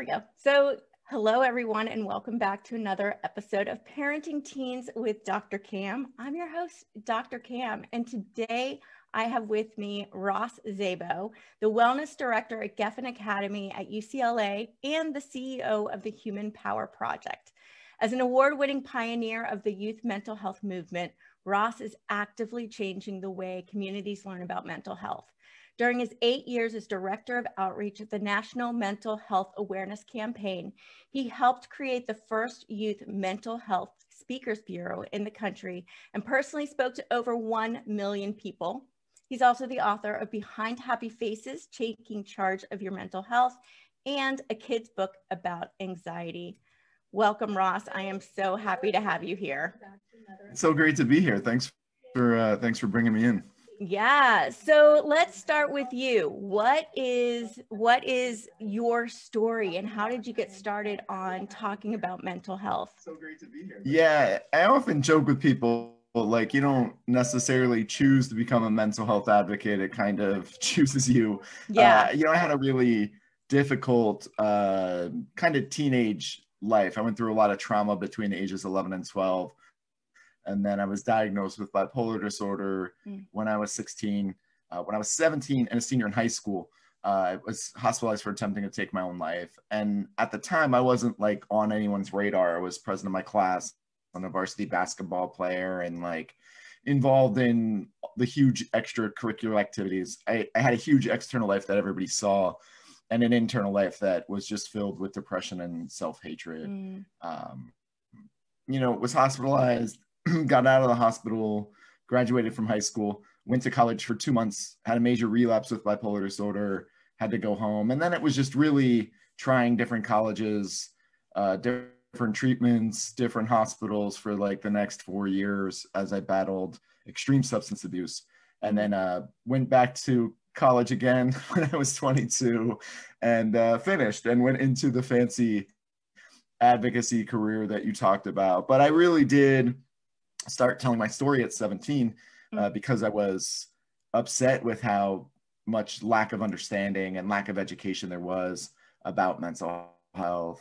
we go. So hello, everyone, and welcome back to another episode of Parenting Teens with Dr. Cam. I'm your host, Dr. Cam, and today I have with me Ross Szabo, the Wellness Director at Geffen Academy at UCLA and the CEO of the Human Power Project. As an award-winning pioneer of the youth mental health movement, Ross is actively changing the way communities learn about mental health. During his 8 years as Director of Outreach at the National Mental Health Awareness Campaign, he helped create the first youth mental health speakers bureau in the country and personally spoke to over 1 million people. He's also the author of Behind Happy Faces, Taking Charge of Your Mental Health, and a kid's book about anxiety. Welcome, Ross. I am so happy to have you here. It's so great to be here. Thanks for bringing me in. Yeah. So let's start with you. What is your story and how did you get started on talking about mental health? So great to be here. Yeah, I often joke with people, like, you don't necessarily choose to become a mental health advocate. It kind of chooses you. Yeah. I had a really difficult kind of teenage life. I went through a lot of trauma between the ages 11 and 12. And then I was diagnosed with bipolar disorder when I was 16. When I was 17 and a senior in high school, I was hospitalized for attempting to take my own life. And at the time, I wasn't like on anyone's radar. I was president of my class, on a varsity basketball player, and like involved in the huge extracurricular activities. I had a huge external life that everybody saw, and an internal life that was just filled with depression and self-hatred. Was hospitalized. Got out of the hospital, graduated from high school, went to college for 2 months, had a major relapse with bipolar disorder, had to go home. And then it was just really trying different colleges, different treatments, different hospitals for like the next 4 years as I battled extreme substance abuse. And then went back to college again when I was 22 and finished and went into the fancy advocacy career that you talked about. But I really did start telling my story at 17 because I was upset with how much lack of understanding and lack of education there was about mental health.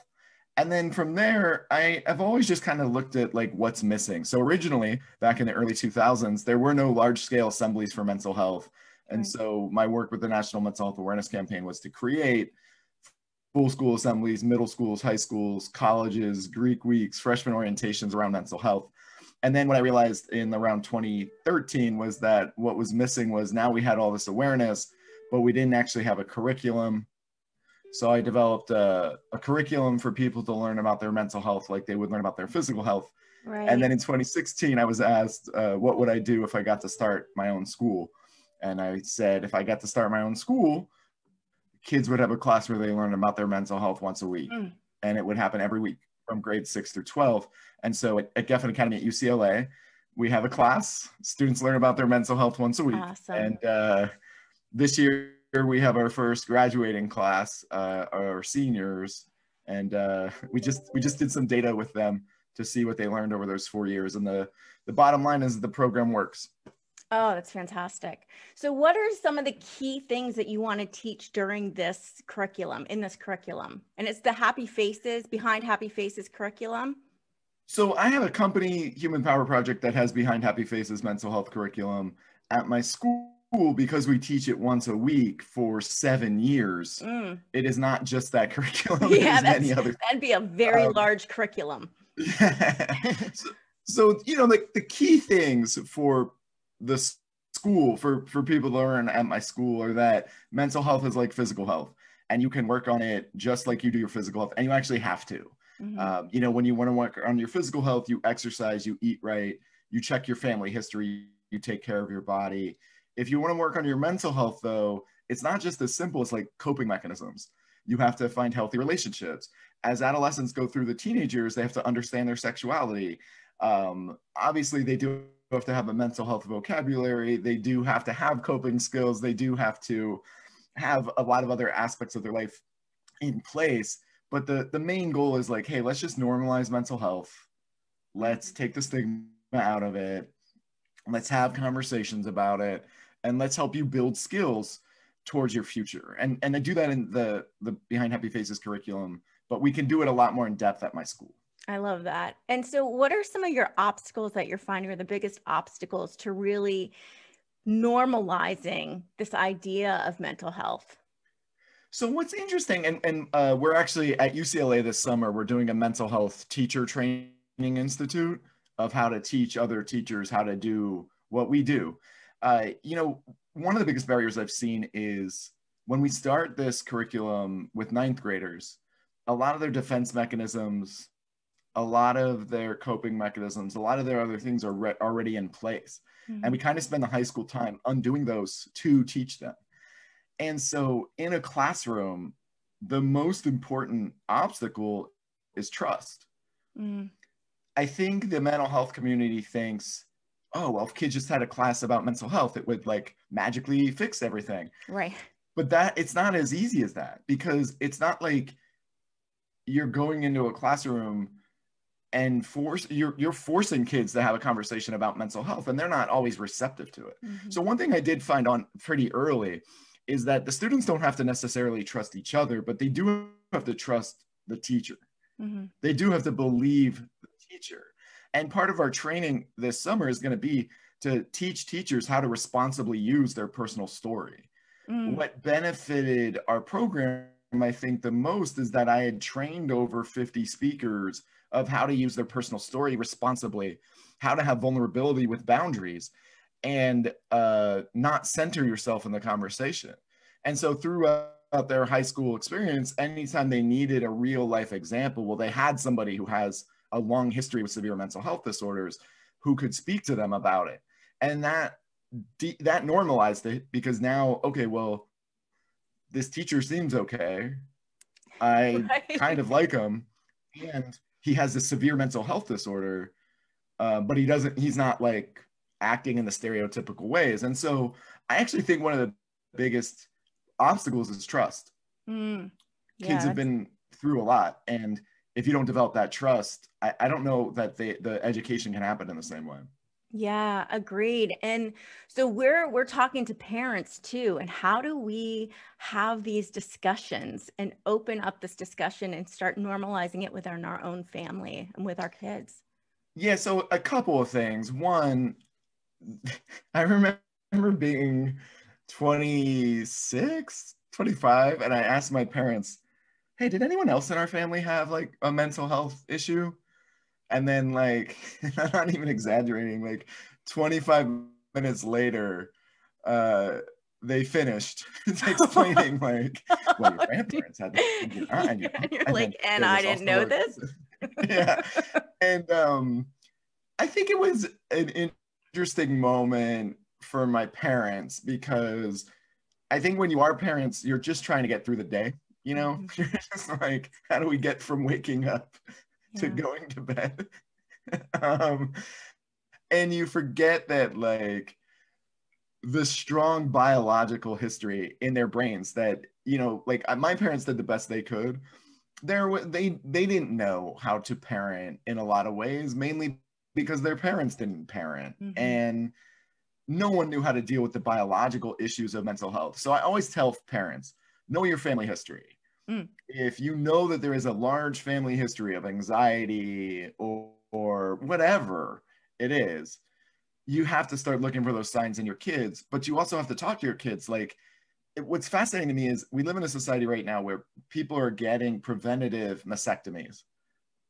And then from there, I've always just kind of looked at like what's missing. So originally, back in the early 2000s, there were no large-scale assemblies for mental health. And so my work with the National Mental Health Awareness Campaign was to create full school assemblies, middle schools, high schools, colleges, Greek weeks, freshman orientations around mental health. And then what I realized in around 2013 was that what was missing was now we had all this awareness, but we didn't actually have a curriculum. So I developed a curriculum for people to learn about their mental health like they would learn about their physical health. Right. And then in 2016, I was asked, what would I do if I got to start my own school? And I said, if I got to start my own school, kids would have a class where they learn about their mental health once a week. And it would happen every week from grade 6 through 12. And so at Geffen Academy at UCLA, we have a class. Students learn about their mental health once a week. Awesome. And this year we have our first graduating class, our seniors, and we just did some data with them to see what they learned over those 4 years. And the bottom line is the program works. Oh, that's fantastic. So what are some of the key things that you want to teach during this curriculum, in this curriculum? And it's the Happy Faces, Behind Happy Faces curriculum. So I have a company, Human Power Project, that has Behind Happy Faces mental health curriculum at my school because we teach it once a week for 7 years. It is not just that curriculum. Yeah, that'd be a very large curriculum. Yeah. So like the key things for the school, for people to learn at my school, are that mental health is like physical health, and you can work on it just like you do your physical health, and you actually have to. When you want to work on your physical health, you exercise, you eat right, you check your family history, you take care of your body. If you want to work on your mental health, though, it's not just as simple as like coping mechanisms. You have to find healthy relationships. As adolescents go through the teenage years, they have to understand their sexuality. Obviously, they do have to have a mental health vocabulary. They do have to have coping skills. They do have to have a lot of other aspects of their life in place. But the main goal is like, hey, let's just normalize mental health. Let's take the stigma out of it. Let's have conversations about it. And let's help you build skills towards your future. And I do that in the Behind Happy Faces curriculum, but we can do it a lot more in depth at my school. I love that. And so what are some of your obstacles that you're finding are the biggest obstacles to really normalizing this idea of mental health? So what's interesting, and we're actually at UCLA this summer, we're doing a mental health teacher training institute of how to teach other teachers how to do what we do. You know, one of the biggest barriers I've seen is when we start this curriculum with ninth graders, a lot of their defense mechanisms, a lot of their coping mechanisms, a lot of their other things are already in place. Mm-hmm. And we kind of spend the high school time undoing those to teach them. And so in a classroom, the most important obstacle is trust. Mm. I think the mental health community thinks, oh, well, if kids just had a class about mental health, it would like magically fix everything. Right. But it's not as easy as that, because it's not like you're going into a classroom and you're forcing kids to have a conversation about mental health, and they're not always receptive to it. Mm-hmm. So one thing I did find on pretty early is that the students don't have to necessarily trust each other, but they do have to trust the teacher. Mm-hmm. They do have to believe the teacher. And part of our training this summer is going to be to teach teachers how to responsibly use their personal story. Mm. What benefited our program, I think, the most is that I had trained over 50 speakers of how to use their personal story responsibly, how to have vulnerability with boundaries, and not center yourself in the conversation. And so throughout their high school experience, anytime they needed a real life example, well, they had somebody who has a long history with severe mental health disorders who could speak to them about it. And that normalized it, because now, okay, well, this teacher seems okay. I kind of like him, and he has a severe mental health disorder, but he's not like acting in the stereotypical ways. And so I actually think one of the biggest obstacles is trust. Mm, yeah, kids have been through a lot, and if you don't develop that trust, I don't know that the education can happen in the same way. Yeah, agreed. And so we're talking to parents too, and how do we have these discussions and open up this discussion and start normalizing it within our own family and with our kids? Yeah, so a couple of things. One, I remember being 26, 25, and I asked my parents, hey, did anyone else in our family have like a mental health issue? And then, like, I'm not even exaggerating, like 25 minutes later, they finished explaining like, well, your grandparents had that, and your aunt, and your and you're like, and I didn't know this. Yeah. And I think it was an interesting moment for my parents, because I think when you are parents, you're just trying to get through the day, you know? Mm-hmm. You're just like, how do we get from waking up to going to bed? And you forget that, like, the strong biological history in their brains that, you know, like my parents did the best they could. They didn't know how to parent in a lot of ways, mainly because their parents didn't parent. Mm-hmm. And no one knew how to deal with the biological issues of mental health. So I always tell parents, know your family history. Mm. If you know that there is a large family history of anxiety or whatever it is, you have to start looking for those signs in your kids. But you also have to talk to your kids. Like, what's fascinating to me is we live in a society right now where people are getting preventative mastectomies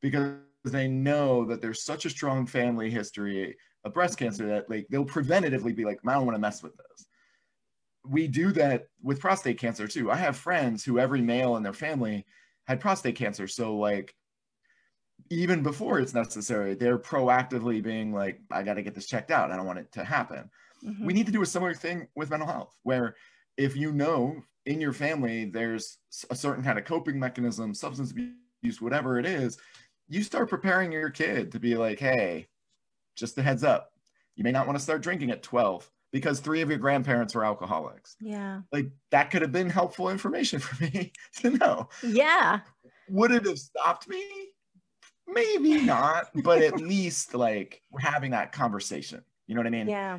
because they know that there's such a strong family history of breast cancer that, like, they'll preventatively be like, I don't want to mess with this. We do that with prostate cancer too. I have friends who every male in their family had prostate cancer. So, like, even before it's necessary, they're proactively being like, I got to get this checked out. I don't want it to happen. Mm-hmm. We need to do a similar thing with mental health, where if you know in your family there's a certain kind of coping mechanism, substance abuse, whatever it is, you start preparing your kid to be like, hey, just a heads up, you may not want to start drinking at 12 because 3 of your grandparents were alcoholics. Yeah. Like, that could have been helpful information for me to know. Yeah. Would it have stopped me? Maybe not, but at least, like, we're having that conversation. You know what I mean? Yeah.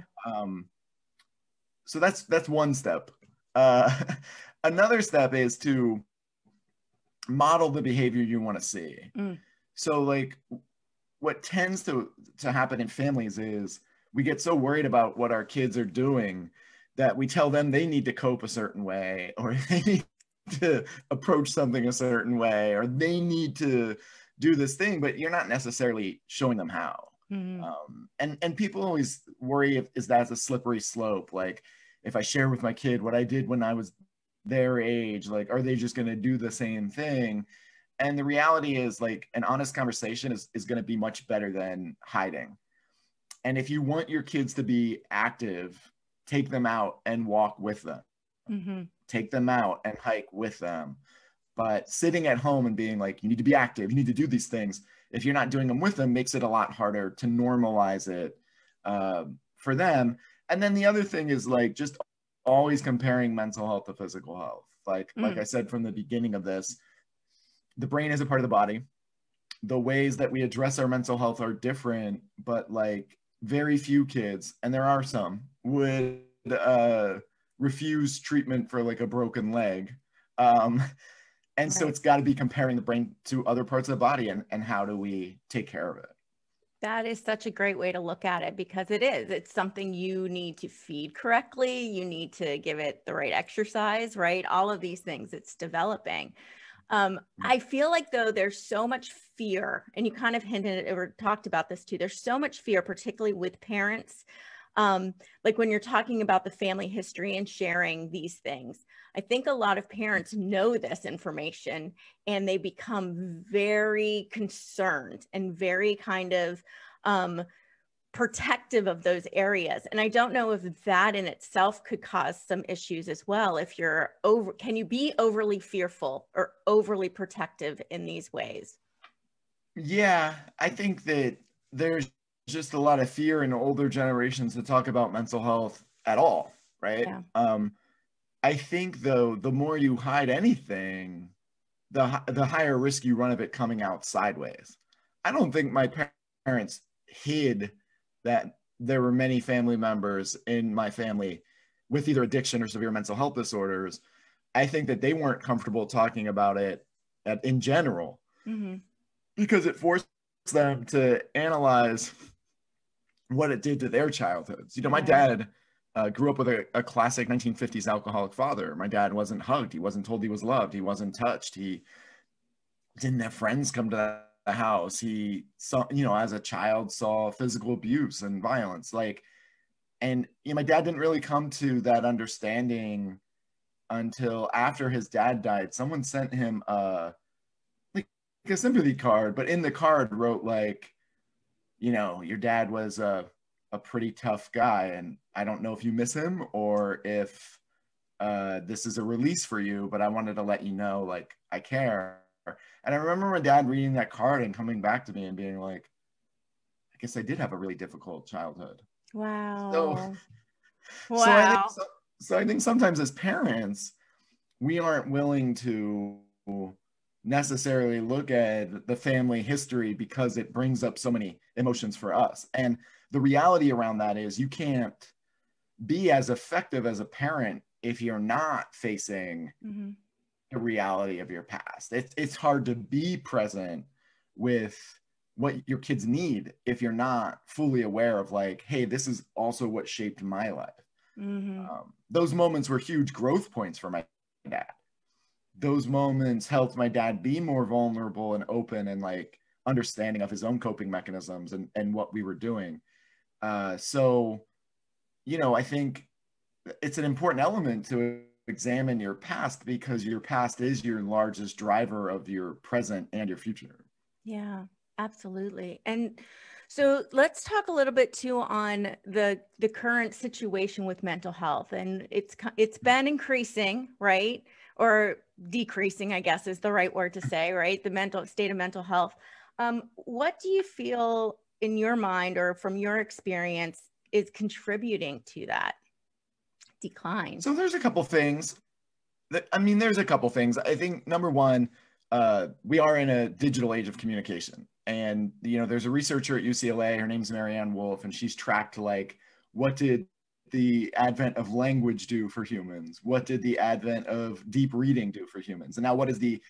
So that's one step. Uh, another step is to model the behavior you want to see. So like what tends to happen in families is we get so worried about what our kids are doing that we tell them they need to cope a certain way, or they need to approach something a certain way, or they need to do this thing, but you're not necessarily showing them how. And people always worry is that's a slippery slope. Like if I share with my kid what I did when I was their age, like, are they just going to do the same thing? And the reality is like an honest conversation is going to be much better than hiding. And if you want your kids to be active, take them out and walk with them. Take them out and hike with them. But sitting at home and being like, you need to be active, you need to do these things, if you're not doing them with them, makes it a lot harder to normalize it for them. And then the other thing is like just always comparing mental health to physical health. Like I said from the beginning of this, the brain is a part of the body. The ways that we address our mental health are different, but like very few kids, and there are some, would refuse treatment for like a broken leg. And so it's got to be comparing the brain to other parts of the body, and how do we take care of it? That is such a great way to look at it, because it's something you need to feed correctly. You need to give it the right exercise, right? All of these things it's developing. I feel like though there's so much fear, and you kind of hinted at or talked about this too. There's so much fear, particularly with parents. Like when you're talking about the family history and sharing these things, I think a lot of parents know this information and they become very concerned and very kind of protective of those areas. And I don't know if that in itself could cause some issues as well. If you're can you be overly fearful or overly protective in these ways? Yeah, I think that there's just a lot of fear in older generations to talk about mental health at all, right? Yeah. I think though, the more you hide anything, the higher risk you run of it coming out sideways. I don't think my parents hid that there were many family members in my family with either addiction or severe mental health disorders. I think that they weren't comfortable talking about it in general, because it forced them to analyze what it did to their childhoods. You know, my dad grew up with a classic 1950s alcoholic father. My dad wasn't hugged. He wasn't told he was loved. He wasn't touched. He didn't have friends come to the house. He saw, you know, as a child, saw physical abuse and violence. Like, and you know, my dad didn't really come to that understanding until after his dad died. Someone sent him like a sympathy card, but in the card wrote like, you know, your dad was a pretty tough guy, and I don't know if you miss him or if this is a release for you, but I wanted to let you know, like, I care. And I remember my dad reading that card and coming back to me and being like, I guess I did have a really difficult childhood. Wow. So I think sometimes as parents, we aren't willing to necessarily look at the family history because it brings up so many emotions for us. And the reality around that is you can't be as effective as a parent if you're not facing the reality of your past. It's hard to be present with what your kids need if you're not fully aware of like, hey, this is also what shaped my life. Those moments were huge growth points for my dad. Those moments helped my dad be more vulnerable and open and like understanding of his own coping mechanisms and what we were doing. So, you know, I think it's an important element to examine your past, because your past is your largest driver of your present and your future. Yeah, absolutely. And so let's talk a little bit too on the current situation with mental health. And it's been increasing, right? Or decreasing, I guess is the right word to say, right? The mental state of mental health. What do you feel in your mind or from your experience is contributing to that decline? So there's a couple things. There's a couple things. I think number one, we are in a digital age of communication. And, you know, there's a researcher at UCLA, her name's Marianne Wolf, and she's tracked like, what did the advent of language do for humans? What did the advent of deep reading do for humans? And now what is the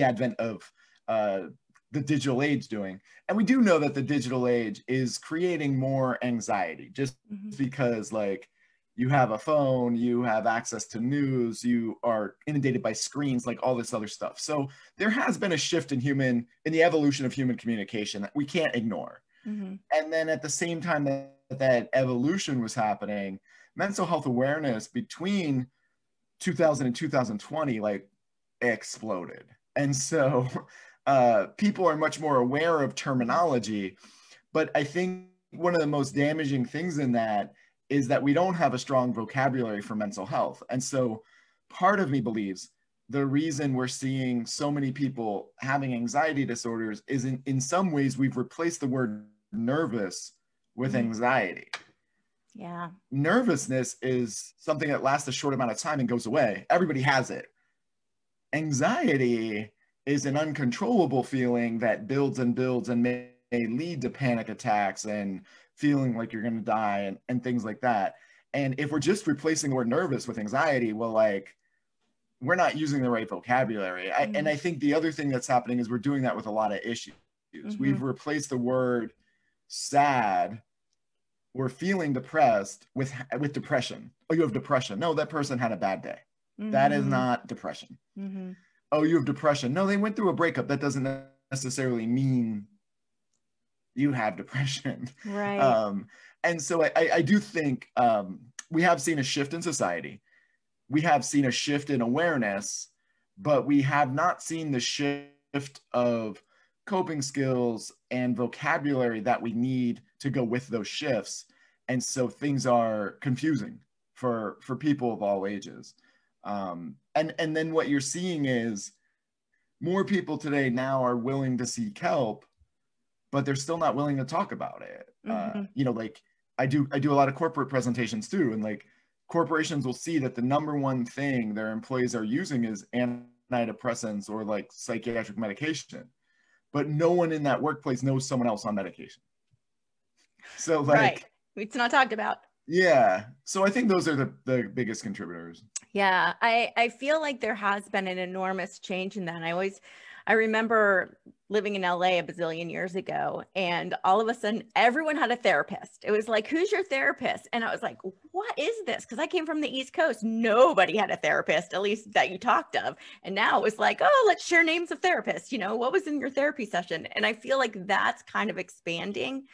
advent of the digital age doing? And we do know that the digital age is creating more anxiety, just because like you have a phone, you have access to news, you are inundated by screens, like all this other stuff. So there has been a shift in the evolution of human communication that we can't ignore. And then at the same time that evolution was happening, mental health awareness between 2000 and 2020 like exploded. And so people are much more aware of terminology. But I think one of the most damaging things in that is that we don't have a strong vocabulary for mental health. And so part of me believes the reason we're seeing so many people having anxiety disorders is in some ways we've replaced the word nervous with anxiety. Yeah. Nervousness is something that lasts a short amount of time and goes away. Everybody has it. Anxiety is an uncontrollable feeling that builds and builds and may lead to panic attacks and feeling like you're going to die and things like that. And if we're just replacing the word nervous with anxiety, well, like, we're not using the right vocabulary. And I think the other thing that's happening is we're doing that with a lot of issues. We've replaced the word sad or feeling depressed with depression. Oh, you have depression. No, that person had a bad day. That is not depression. Oh, you have depression. No, they went through a breakup. That doesn't necessarily mean you have depression. Right. And so I do think we have seen a shift in society. We have seen a shift in awareness, but we have not seen the shift of coping skills and vocabulary that we need to go with those shifts. And so things are confusing for people of all ages. And then what you're seeing is more people today now are willing to seek help, but they're still not willing to talk about it. You know, like I do a lot of corporate presentations too. And like corporations will see that the number one thing their employees are using is antidepressants or like psychiatric medication. But no one in that workplace knows someone else on medication. So like, right. It's not talked about. Yeah. So I think those are the biggest contributors. Yeah. I feel like there has been an enormous change in that. I remember living in LA a bazillion years ago, and all of a sudden everyone had a therapist. It was like, who's your therapist? And I was like, what is this? Because I came from the East Coast. Nobody had a therapist, at least that you talked of. And now it was like, oh, let's share names of therapists. You know, what was in your therapy session? And I feel like that's kind of expanding.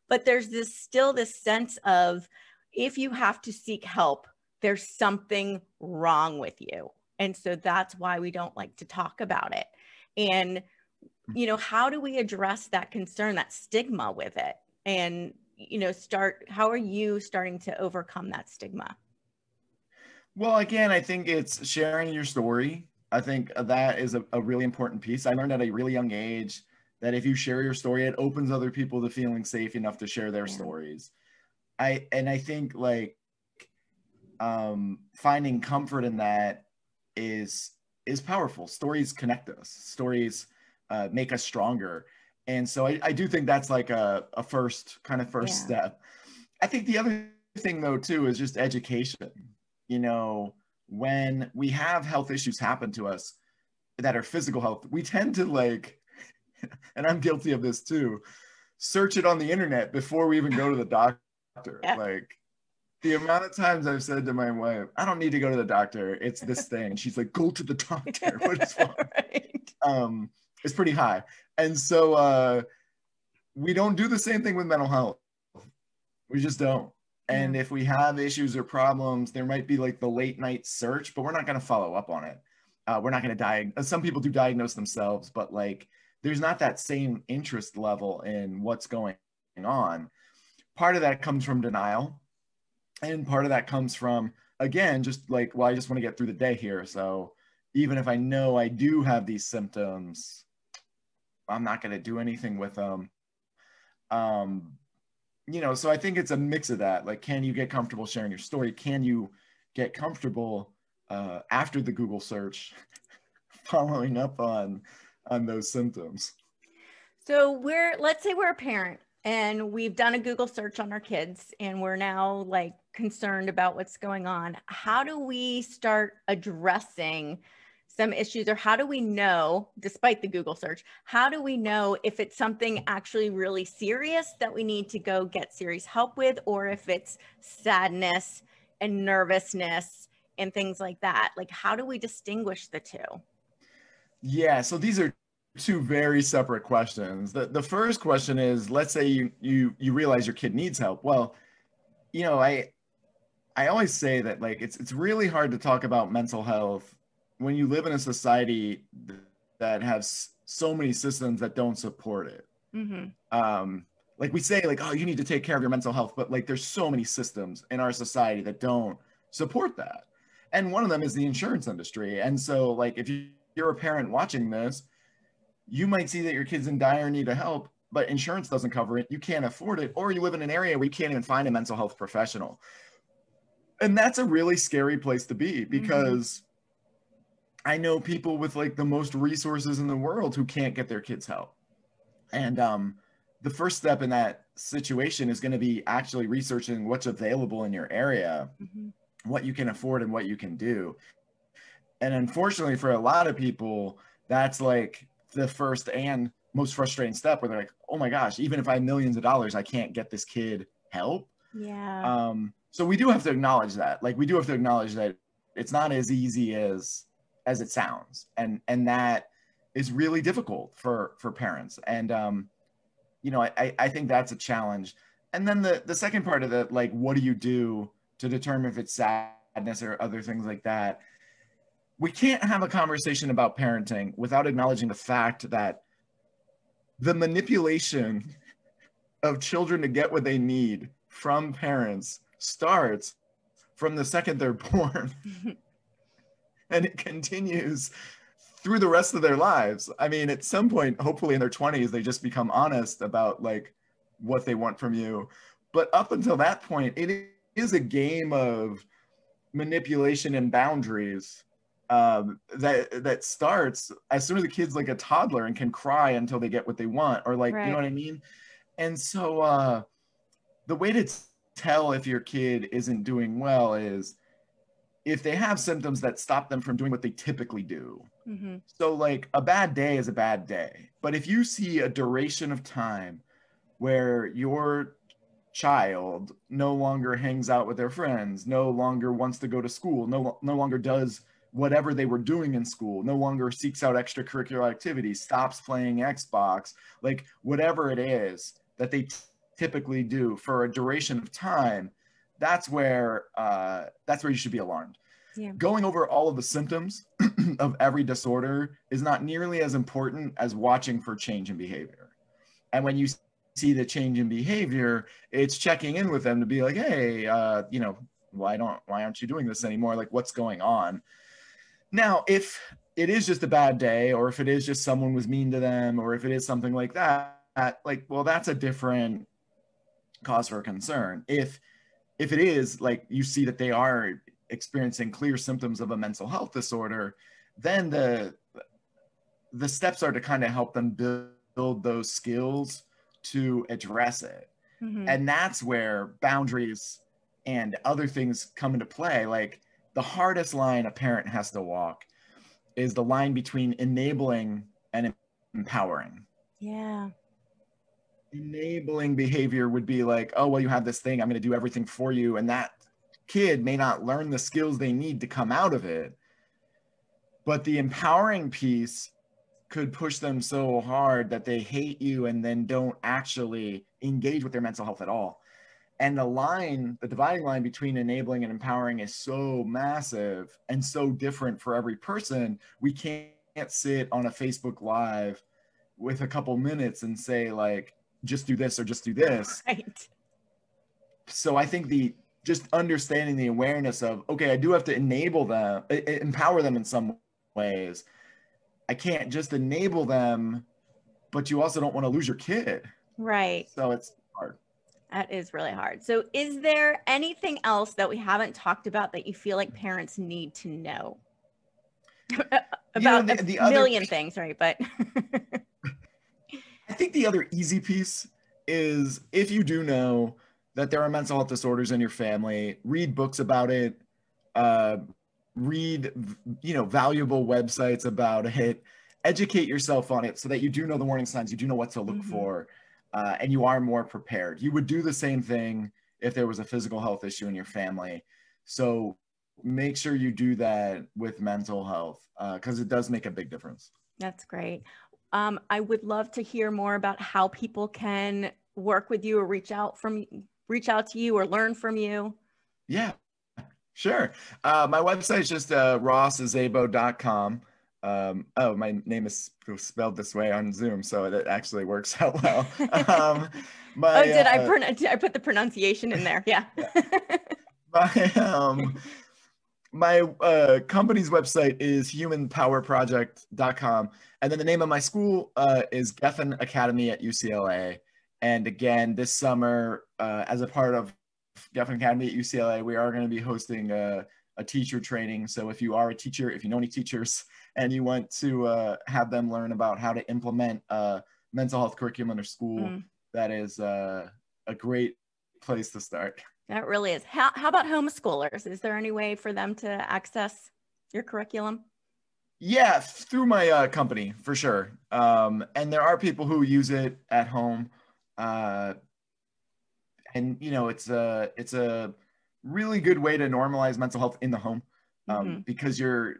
But there's still this sense of, if you have to seek help, there's something wrong with you. And so that's why we don't like to talk about it. And, you know, how do we address that concern, that stigma with it? And, you know, how are you starting to overcome that stigma? Well, again, I think it's sharing your story. I think that is a really important piece. I learned at a really young age that if you share your story, it opens other people to feeling safe enough to share their stories. I think like finding comfort in that is powerful. Stories connect us. Stories make us stronger. And so I do think that's like a first step. I think the other thing though too is just education. You know, when we have health issues happen to us that are physical health, we tend to like, and I'm guilty of this too, search it on the internet before we even go to the doctor. Yeah. Like the amount of times I've said to my wife, I don't need to go to the doctor, it's this thing. She's like, go to the doctor. What is wrong? Right. It's pretty high. And so we don't do the same thing with mental health. We just don't. And if we have issues or problems, there might be like the late night search, but we're not going to follow up on it. We're not going to diagnose. Some people do diagnose themselves, but like there's not that same interest level in what's going on. Part of that comes from denial. And part of that comes from, again, just like, well, I just want to get through the day here. So even if I know I do have these symptoms, I'm not going to do anything with them. You know, so I think it's a mix of that. Like, can you get comfortable sharing your story? Can you get comfortable after the Google search following up on those symptoms? So let's say we're a parent and we've done a Google search on our kids and we're now like concerned about what's going on, how do we start addressing some issues, or how do we know, despite the Google search, how do we know if it's something actually really serious that we need to go get serious help with, or if it's sadness and nervousness and things like that? Like, how do we distinguish the two? Yeah, so these are two very separate questions. The first question is, let's say you realize your kid needs help. Well, you know, I always say that, like, it's really hard to talk about mental health when you live in a society that has so many systems that don't support it. Like we say, like, oh, you need to take care of your mental health, but like there's so many systems in our society that don't support that. And one of them is the insurance industry. And so, like, if you're a parent watching this, you might see that your kid's in dire need of help, but insurance doesn't cover it. You can't afford it, or you live in an area where you can't even find a mental health professional. And that's a really scary place to be, because I know people with like the most resources in the world who can't get their kids help. And the first step in that situation is going to be actually researching what's available in your area, what you can afford and what you can do. And unfortunately for a lot of people, that's like the first and most frustrating step, where they're like, oh my gosh, even if I have millions of dollars, I can't get this kid help. Yeah. So we do have to acknowledge that. Like, we do have to acknowledge that it's not as easy as it sounds. And that is really difficult for parents. And, you know, I think that's a challenge. And then the second part of that, like, what do you do to determine if it's sadness or other things like that? We can't have a conversation about parenting without acknowledging the fact that the manipulation of children to get what they need from parents starts from the second they're born. And it continues through the rest of their lives. I mean, at some point, hopefully in their 20s, they just become honest about like what they want from you. But up until that point, it is a game of manipulation and boundaries that starts as soon as the kid's like a toddler and can cry until they get what they want, or like, you know what I mean? And so the way to tell if your kid isn't doing well is if they have symptoms that stop them from doing what they typically do. So like, a bad day is a bad day. But if you see a duration of time where your child no longer hangs out with their friends, no longer wants to go to school, no longer does whatever they were doing in school, no longer seeks out extracurricular activities, stops playing Xbox, like whatever it is that they typically do for a duration of time, that's where you should be alarmed. Yeah. Going over all of the symptoms of every disorder is not nearly as important as watching for change in behavior. And when you see the change in behavior, it's checking in with them to be like, hey, you know, why aren't you doing this anymore? Like, what's going on? Now, if it is just a bad day, or if it is just someone was mean to them, or if it is something like that, like, well, that's a different cause for concern. If it is like you see that they are experiencing clear symptoms of a mental health disorder, then the steps are to kind of help them build those skills to address it. And that's where boundaries and other things come into play. Like, the hardest line a parent has to walk is the line between enabling and empowering. Yeah. Enabling behavior would be like, oh, well, you have this thing, I'm going to do everything for you. And that kid may not learn the skills they need to come out of it. But the empowering piece could push them so hard that they hate you and then don't actually engage with their mental health at all. And the dividing line between enabling and empowering is so massive and so different for every person. We can't sit on a Facebook Live with a couple minutes and say, like, just do this or just do this. Right. So I think just understanding the awareness of, okay, I do have to empower them in some ways. I can't just enable them, but you also don't want to lose your kid. Right. So it's hard. That is really hard. So is there anything else that we haven't talked about that you feel like parents need to know? About the million things, right? But I think the other easy piece is, if you do know, that there are mental health disorders in your family. Read books about it. Uh, read, valuable websites about it. Educate yourself on it so that you do know the warning signs. You do know what to look for, and you are more prepared. You would do the same thing if there was a physical health issue in your family. So make sure you do that with mental health, because it does make a big difference. That's great. I would love to hear more about how people can work with you or reach out to you or learn from you. Yeah, sure. My website is just rosszabo.com. My name is spelled this way on Zoom, so it actually works out well. Did I put the pronunciation in there? Yeah. My company's website is humanpowerproject.com. And then the name of my school is Geffen Academy at UCLA. And again, this summer, as a part of Geffen Academy at UCLA, we are going to be hosting a teacher training. So if you are a teacher, if you know any teachers, and you want to have them learn about how to implement a mental health curriculum in their school, that is a great place to start. That really is. How about homeschoolers? Is there any way for them to access your curriculum? Yeah, through my company, for sure. And there are people who use it at home. And, it's a really good way to normalize mental health in the home, because you're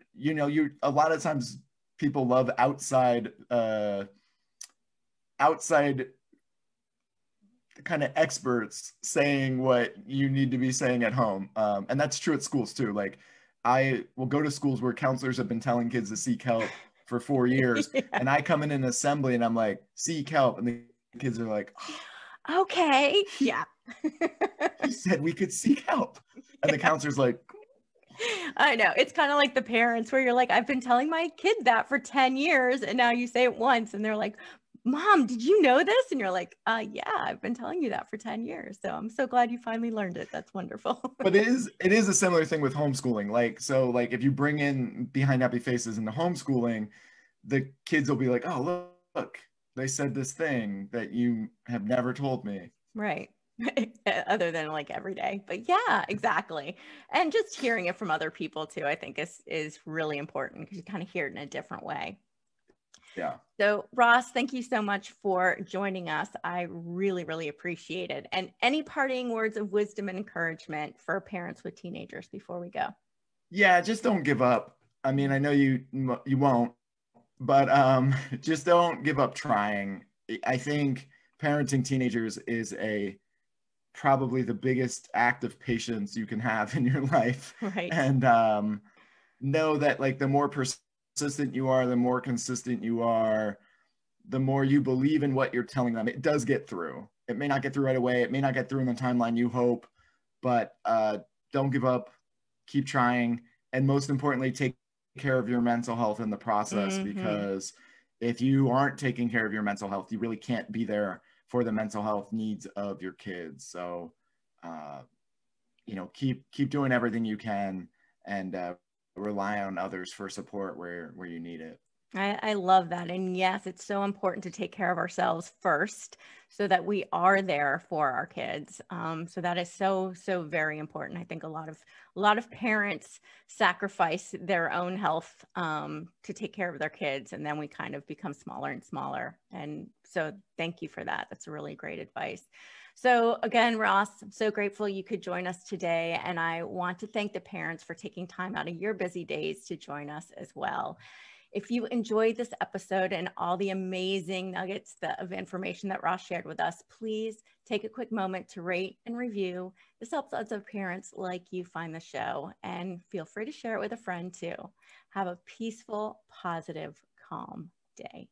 a lot of times people love outside kind of experts saying what you need to be saying at home. And that's true at schools too. Like, I will go to schools where counselors have been telling kids to seek help for 4 years. Yeah. And I come in an assembly and I'm like, seek help. And the kids are like, oh, okay. Yeah. He said we could seek help. And the counselor's like, I know. It's kind of like the parents where you're like, I've been telling my kid that for 10 years. And now you say it once and they're like, Mom, did you know this? And you're like, yeah, I've been telling you that for 10 years. So I'm so glad you finally learned it. That's wonderful. But it is a similar thing with homeschooling. Like if you bring in Behind Happy Faces into homeschooling, the kids will be like, oh, look, they said this thing that you have never told me. Right. Other than like every day. But yeah, exactly. And just hearing it from other people too, I think is really important because you kind of hear it in a different way. Yeah. So Ross, thank you so much for joining us. I really, really appreciate it. And any parting words of wisdom and encouragement for parents with teenagers before we go? Yeah, just don't give up. I mean, I know you won't, but just don't give up trying. I think parenting teenagers is probably the biggest act of patience you can have in your life. Right. And know that like the more persistent you are, the more consistent you are, the more you believe in what you're telling them, it does get through. It may not get through right away. It may not get through in the timeline you hope, but don't give up, keep trying. And most importantly, take care of your mental health in the process, because if you aren't taking care of your mental health, you really can't be there for the mental health needs of your kids. So, keep doing everything you can, and rely on others for support where you need it. I love that. And yes, it's so important to take care of ourselves first so that we are there for our kids. So that is so, so very important. I think a lot of parents sacrifice their own health to take care of their kids. And then we kind of become smaller and smaller. And so thank you for that. That's really great advice. So again, Ross, I'm so grateful you could join us today. And I want to thank the parents for taking time out of your busy days to join us as well. If you enjoyed this episode and all the amazing nuggets of information that Ross shared with us, please take a quick moment to rate and review. This helps other parents like you find the show, and feel free to share it with a friend too. Have a peaceful, positive, calm day.